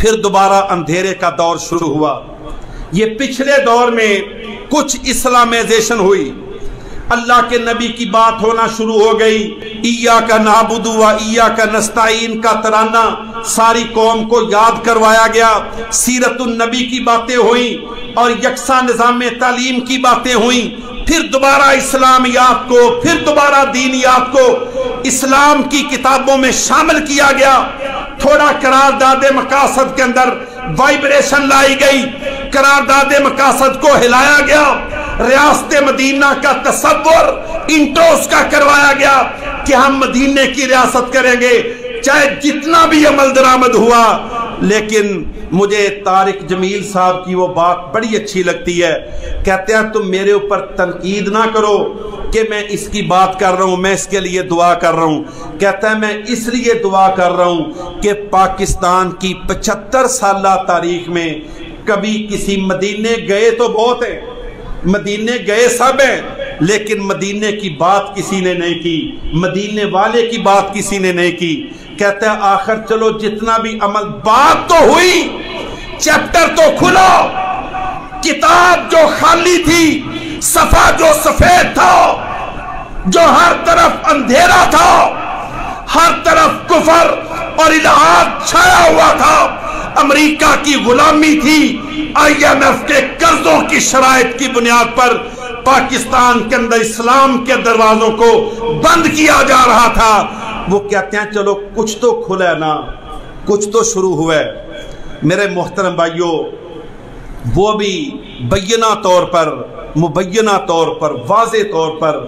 پھر دوبارہ اندھیرے کا دور شروع ہوا۔ یہ پچھلے دور میں کچھ اسلامائزیشن ہوئی، اللہ کے نبی کی بات ہونا شروع ہو گئی، ایاک نعبد و ایاک نستعین کا ترانہ ساری قوم کو یاد کروایا گیا، سیرت النبی کی باتیں ہوئیں اور یکساں نظام تعلیم کی باتیں ہوئیں، پھر دوبارہ اسلامیات کو، پھر دوبارہ دینیات کو اسلام کی کتابوں میں شامل کیا گیا۔ تھوڑا قرارداد مقاصد کے اندر وائبریشن لائی گئی، قرارداد مقاصد کو ہلایا گیا، ریاست مدینہ کا تصور انٹوس کا کروایا گیا کہ ہم مدینے کی ریاست کریں گے چاہے جتنا بھی عمل درآمد ہوا۔ لیکن مجھے طارق جمیل صاحب کی وہ بات بڑی اچھی لگتی ہے، کہتے ہیں تم میرے اوپر تنقید نہ کرو کہ میں اس کی بات کر رہا ہوں، میں اس کے لیے دعا کر رہا ہوں۔ کہتا ہے میں اس لیے دعا کر رہا ہوں کہ پاکستان کی 75 سالہ تاریخ میں کبھی کسی مدینے گئے تو بہت ہیں، مدینے گئے سب ہیں، لیکن مدینے کی بات کسی نے نہیں کی، مدینے والے کی بات کسی نے نہیں کی۔ کہتا ہے آخر چلو جتنا بھی عمل، بات تو ہوئی، چیپٹر تو کھلو، کتاب جو خالی تھی، صفحہ جو سفید تھا، جو ہر طرف اندھیرا تھا، ہر طرف کفر اور الہاد چھایا ہوا تھا، امریکہ کی غلامی تھی، IMF کے قرضوں کی شرائط کی بنیاد پر پاکستان کے اندر اسلام کے دروازوں کو بند کیا جا رہا تھا۔ وہ کہتے ہیں چلو کچھ تو کھلا ہے نا، کچھ تو شروع ہوا ہے۔ میرے محترم بھائیوں، وہ بھی بینہ طور پر، مبینہ طور پر، واضح طور پر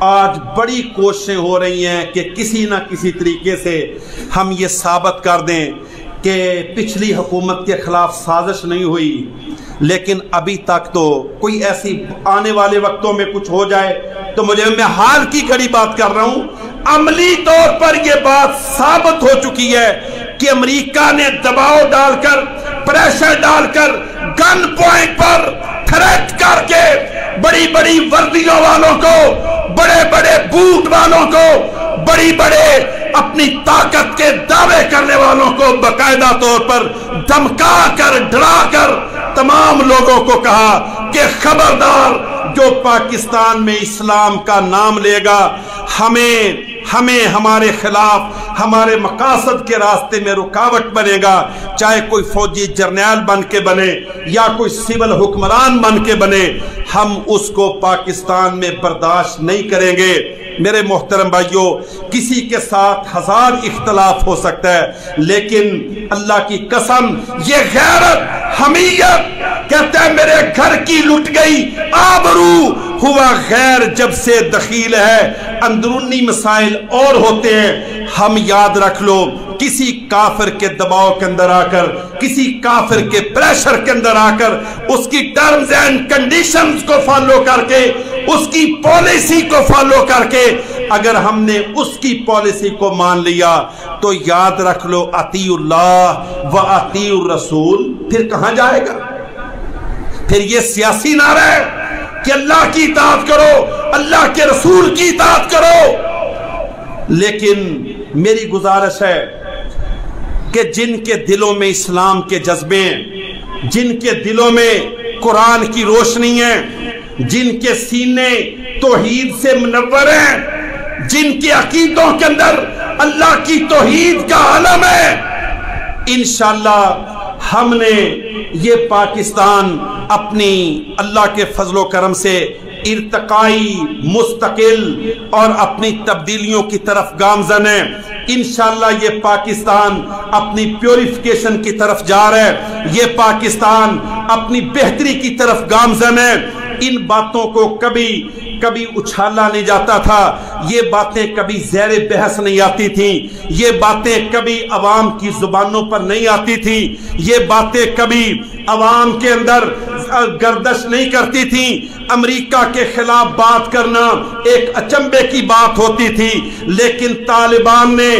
آج بڑی کوششیں ہو رہی ہیں کہ کسی نہ کسی طریقے سے ہم یہ ثابت کر دیں کہ پچھلی حکومت کے خلاف سازش نہیں ہوئی، لیکن ابھی تک تو کوئی ایسی آنے والے وقتوں میں کچھ ہو جائے تو میں حال کی گھڑی بات کر رہا ہوں، عملی طور پر یہ بات ثابت ہو چکی ہے کہ امریکہ نے دباؤ ڈال کر، پریشر ڈال کر، گن پوائنٹ پر تھریٹ کر کے بڑی بڑی وردیوں والوں کو، بڑے بڑے بوٹ والوں کو، بڑی بڑے اپنی طاقت کے دعوے کرنے والوں کو باقاعدہ طور پر دھمکا کر، ڈرا کر تمام لوگوں کو کہا کہ خبردار جو پاکستان میں اسلام کا نام لے گا، ہمیں ہمارے خلاف، ہمارے مقاصد کے راستے میں رکاوٹ بنے گا، چاہے کوئی فوجی جرنیل بن کے بنے یا کوئی سول حکمران بن کے بنے، ہم اس کو پاکستان میں برداشت نہیں کریں گے۔ میرے محترم بھائیوں، کسی کے ساتھ ہزار اختلاف ہو سکتا ہے، لیکن اللہ کی قسم یہ غیرت، حمیت، کہتا ہے میرے گھر کی لٹ گئی آبرو، ہوا غیر جب سے دخیل ہے، اندرونی مسائل اور ہوتے ہیں۔ ہم یاد رکھ لو، کسی کافر کے دباؤ کے اندر آ کر، کسی کافر کے پریشر کے اندر آ کر، اس کی ٹرمز اینڈ کنڈیشنز کو فالو کر کے، اس کی پالیسی کو فالو کر کے اگر ہم نے اس کی پالیسی کو مان لیا تو یاد رکھ لو اطیع اللہ و اطیع الرسول پھر کہاں جائے گا؟ پھر یہ سیاسی نعرہ ہے کہ اللہ کی اطاعت کرو، اللہ کے رسول کی اطاعت کرو۔ لیکن میری گزارش ہے کہ جن کے دلوں میں اسلام کے جذبے ہیں، جن کے دلوں میں قرآن کی روشنی ہے، جن کے سینے توحید سے منور ہیں، جن کے عقیدوں کے اندر اللہ کی توحید کا علم ہے، انشاءاللہ ہم نے یہ پاکستان اپنی اللہ کے فضل و کرم سے ارتقائی، مستقل اور اپنی تبدیلیوں کی طرف گامزن ہے۔ انشاءاللہ یہ پاکستان اپنی پیوریفیکیشن کی طرف جا رہا ہے، یہ پاکستان اپنی بہتری کی طرف گامزن ہے۔ ان باتوں کو کبھی اچھالا نہیں جاتا تھا، یہ باتیں کبھی زیر بحث نہیں آتی تھیں، یہ باتیں کبھی عوام کی زبانوں پر نہیں آتی تھیں، یہ باتیں کبھی عوام کے اندر گردش نہیں کرتی تھیں۔ امریکہ کے خلاف بات کرنا ایک اچنبے کی بات ہوتی تھی، لیکن طالبان نے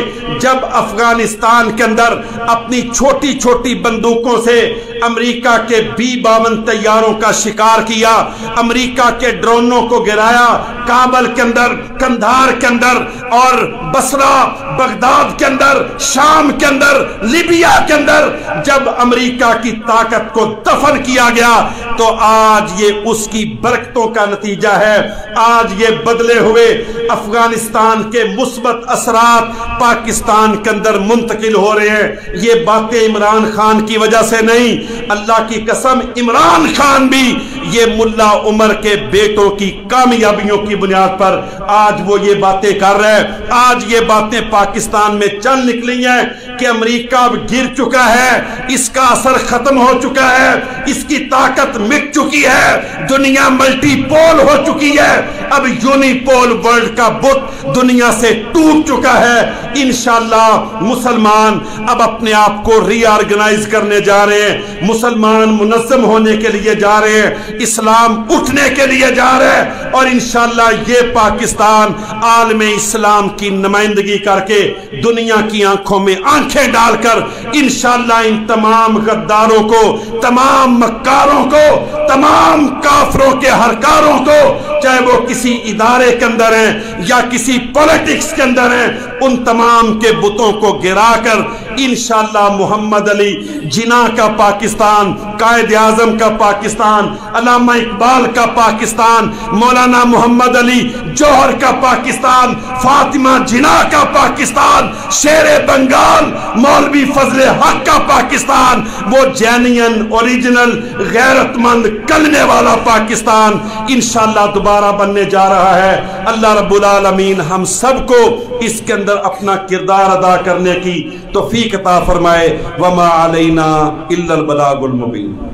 جب افغانستان کے اندر اپنی چھوٹی چھوٹی بندوقوں سے امریکہ کے B-52 طیاروں کا شکار کیا، امریکہ کے ڈرونوں کو گرایا، کابل کے اندر، کندھار کے اندر اور بصرہ، بغداد کے اندر، شام کے اندر، لیبیا کے اندر، جب امریکہ کی طاقت کو دفن کیا گیا تو آج یہ اس کی برکتوں کا نتیجہ ہے. آج یہ بدلے ہوئے افغانستان کے مثبت اثرات پاکستان کے اندر منتقل ہو رہے ہیں. یہ باتیں عمران خان کی وجہ سے نہیں، اللہ کی قسم عمران خان بھی یہ ملا عمر کے بیٹوں کی کامیابیوں کی بنیاد پر آج وہ یہ باتیں کر رہے ہیں. آج یہ باتیں پاکستان میں چل نکلی ہیں کہ امریکہ اب گر چکا ہے، اس کا اثر ختم ہو چکا ہے، اس کی طاقت مٹ چکی ہے، دنیا ملٹی پول ہو چکی ہے، اب یونی پول ورلڈ کا بت دنیا سے ٹوٹ چکا ہے. انشاءاللہ مسلمان اب اپنے آپ کو ری آرگنائز کرنے جا رہے ہیں، مسلمان منظم ہونے کے لیے جا رہے ہیں، اسلام اٹھنے کے لیے جا رہے ہیں، اور انشاءاللہ یہ پاکستان عالم اسلام کی نمائندگی کر کے دنیا کی آنکھوں میں آنکھیں ڈال کر انشاءاللہ ان تمام غداروں کو، تمام مکاروں کو، تمام کافروں کے ہرکاروں کو، چاہے وہ کسی ادارے کے اندر ہیں یا کسی پولیٹکس کے اندر ہیں، ان تمام کے بتوں کو گرا کر انشاءاللہ محمد علی جناح کا پاکستان، قائد اعظم کا پاکستان، علامہ اقبال کا پاکستان، مولانا محمد علی جوہر کا پاکستان، فاطمہ جناح کا پاکستان، شیر بنگال مولوی فضل حق کا پاکستان، وہ جینین اوریجنل غیرت مند کلمے والا پاکستان انشاءاللہ دوبارہ بننے جا رہا ہے. اللہ رب العالمین ہم سب کو اس کے اندر اپنا کردار ادا کرنے کی توفیق عطا فرمائے. وما علینا الا البلاغ المبین.